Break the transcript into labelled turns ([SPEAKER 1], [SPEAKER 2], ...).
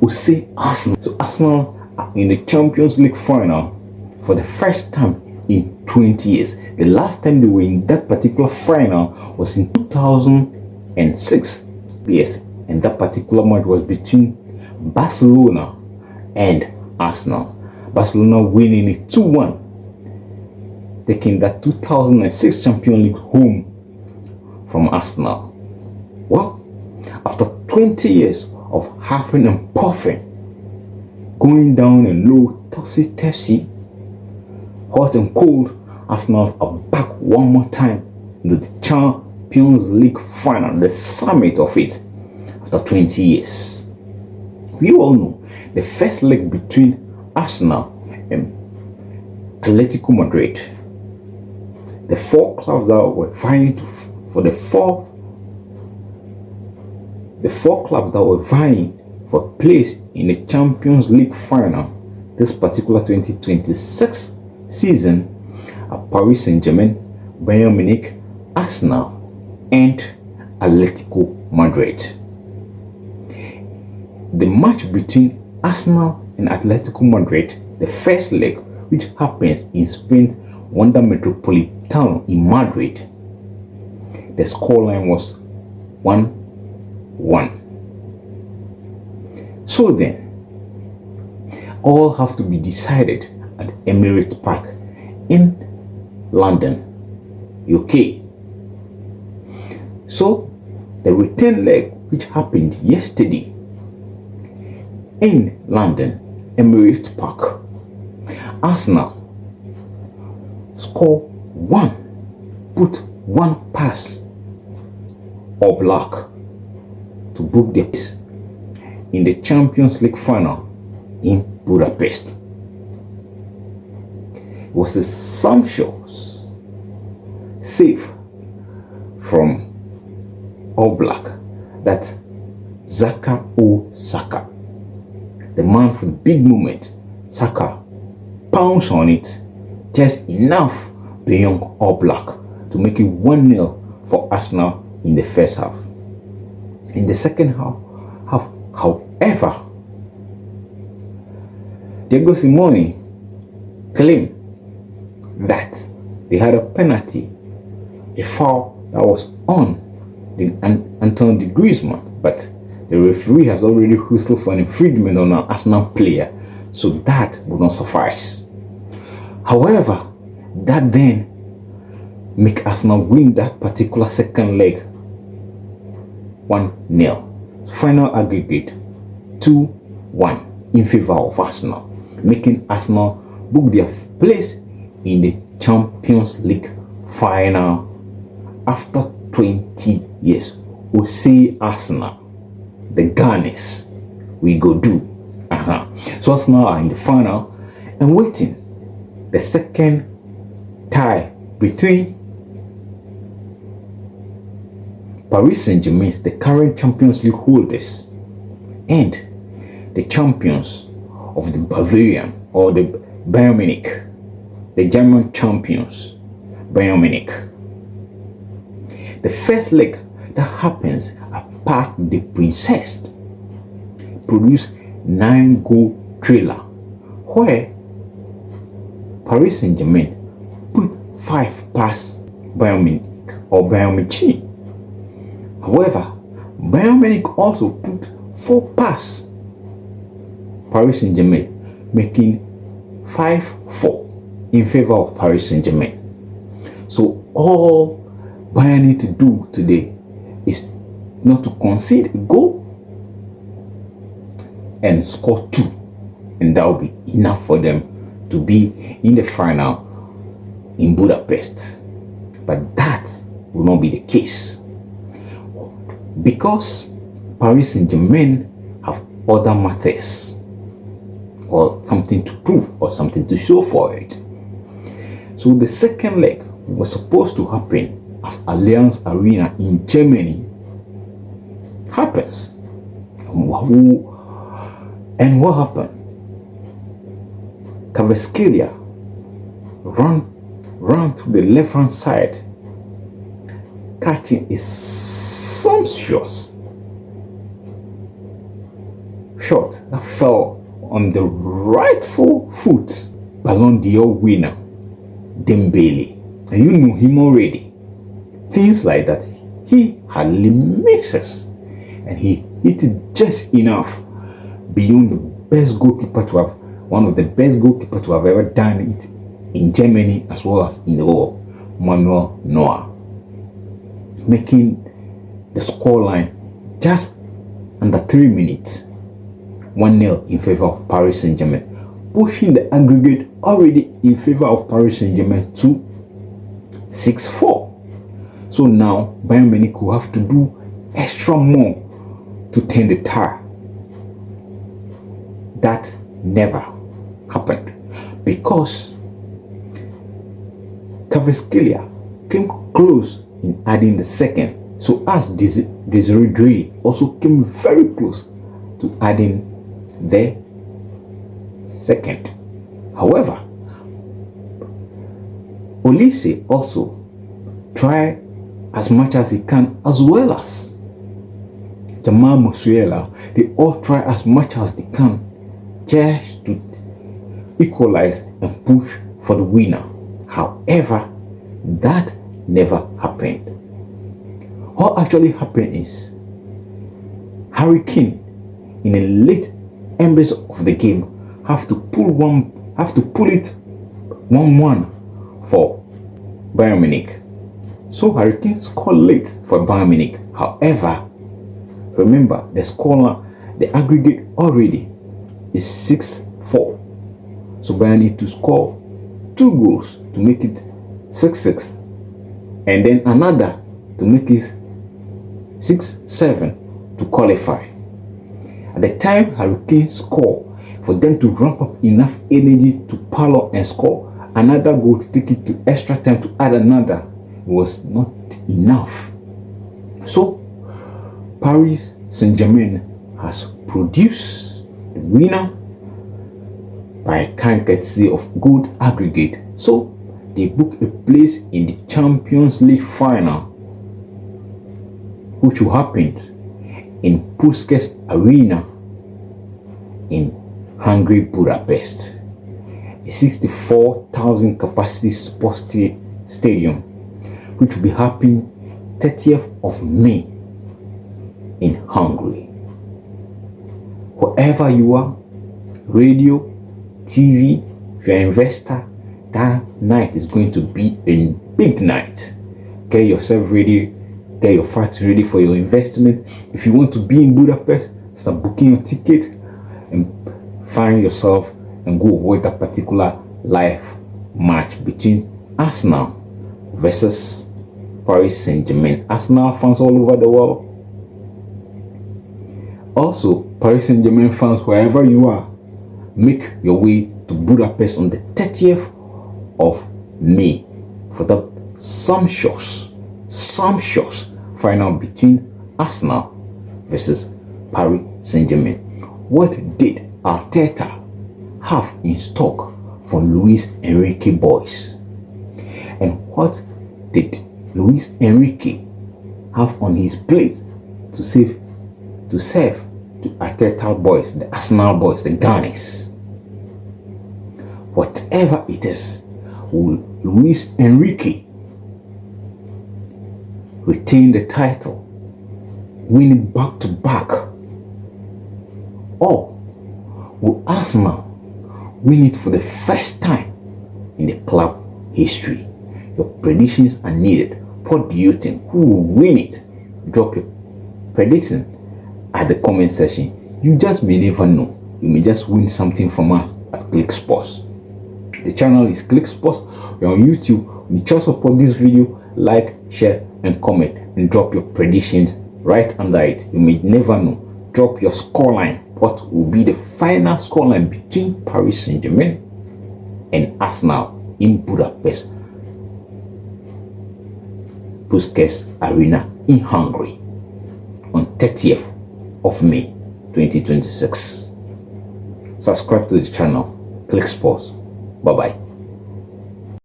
[SPEAKER 1] will say Arsenal. So Arsenal are in the Champions League Final for the first time in 20 years. The last time they were in that particular final was in 2006. Yes, and that particular match was between Barcelona and Arsenal. Barcelona winning it 2-1, taking that 2006 Champions League home from Arsenal. Well, after 20 years of huffing and puffing, going down in low, topsy-turvy, hot and cold, Arsenal are back one more time into the Champions League Final, the summit of it, after 20 years. We all know the first leg between Arsenal and Atletico Madrid, the four clubs that were vying for place in the Champions League Final this particular 2026 season are Paris Saint Germain, Bayern Munich, Arsenal, and Atletico Madrid. The match between Arsenal and Atletico Madrid, the first leg, which happens in Spain, Wanda Metropolitano in Madrid, the scoreline was 1-1. So then, all have to be decided at Emirates Park in London, UK. So, the return leg, which happened yesterday in London, Emirates Park, Arsenal put one pass Ødegaard to book their place in the Champions League Final in Budapest. It was a sumptuous save from Ødegaard that Saka, the man for the big moment, Saka pounced on it just enough beyond Ødegaard to make it 1-0 for Arsenal in the first half. In the second half, however, Diego Simeone claimed that they had a penalty, a foul that was on Antoine de Griezmann, but the referee has already whistled for an infringement on an Arsenal player, so that would not suffice. However, that then make Arsenal win that particular second leg 1-0. Final aggregate 2-1 in favor of Arsenal, making Arsenal book their place in the Champions League Final after 20 years. We say Arsenal, the Gunners, we go do. So Arsenal are in the final and waiting the second tie between Paris Saint Germain, the current Champions League holders, and the champions of the Bavarian or the Bayern Munich, the German champions, Bayern Munich. The first leg that happens at Parc des Princes produced 9-goal thriller, where Paris Saint Germain put 5 past Bayern Munich or Bayern Munich. However, Bayern Munich also put 4 past Paris Saint Germain, making 5-4 in favor of Paris Saint Germain. So all Bayern need to do today is not to concede a goal and score 2, and that will be enough for them to be in the final in Budapest. But that will not be the case, because Paris Saint Germain have other matters or something to prove or something to show for it. So the second leg was supposed to happen at Allianz Arena in Germany. Happens. And what happened? Kvaratskhelia ran to the left hand side, catching a sumptuous shot that fell on the rightful foot Ballon d'Or winner Dembélé. And you know him already. Things like that. He hardly misses, and he hit it just enough beyond the best goalkeeper to have, one of the best goalkeepers to have ever done it in Germany as well as in the world, Manuel Neuer, making the scoreline just under 3 minutes, 1-0 in favor of Paris Saint Germain, pushing the aggregate already in favor of Paris Saint Germain to 6-4. So now Bayern Munich will have to do extra more to turn the tide. That never happened because Kvaratskhelia came close in adding the second, so as Desiree Doué also came very close to adding the second. However, Olise also tried as much as he can, as well as Jamal Musiala. They all try as much as they can just to equalize and push for the winner. However, that never happened. What actually happened is Harry Kane, in a late embers of the game, have to pull it 1-1 for Bayern Munich. So Harry Kane scored late for Bayern Munich. However, remember the scoreline, the aggregate already is 6-4. So Bayern need to score 2 goals to make it 6-6, and then another to make it 6-7 to qualify. At the time Harry Kane scored, for them to ramp up enough energy to pile up and score another goal to take it to extra time to add another, was not enough. So Paris Saint Germain has produced the winner by courtesy of good aggregate. So they book a place in the Champions League Final, which will happen in Puskás Aréna in Hungary, Budapest, a 64,000 capacity sports stadium, which will be happening 30th of May in Hungary. Wherever you are, radio, TV, if you're an investor, that night is going to be a big night. Get yourself ready, get your funds ready for your investment. If you want to be in Budapest, start booking your ticket and find yourself and go watch that particular live match between Arsenal versus Paris Saint Germain. Arsenal fans all over the world. Also, Paris Saint Germain fans, wherever you are, make your way to Budapest on the 30th of May for the sumptuous final between Arsenal versus Paris Saint Germain. What did Arteta have in stock for Luis Enrique boys? And what did Luis Enrique have on his plate to serve to Arteta boys, the Arsenal boys, the Gunners? Whatever it is, will Luis Enrique retain the title, win it back to back, or will Arsenal win it for the first time in the club history? Your predictions are needed. What do you think? Who will win it? Drop your prediction at the comment section. You just may never know. You may just win something from us at Click Sports. The channel is Click Sports. We're on YouTube. We just support this video, like, share, and comment, and drop your predictions right under it. You may never know. Drop your scoreline. What will be the final scoreline between Paris Saint Germain and Arsenal in Budapest, Puskás Aréna in Hungary on 30th of May 2026. Subscribe to the channel. Click Sports. Bye bye.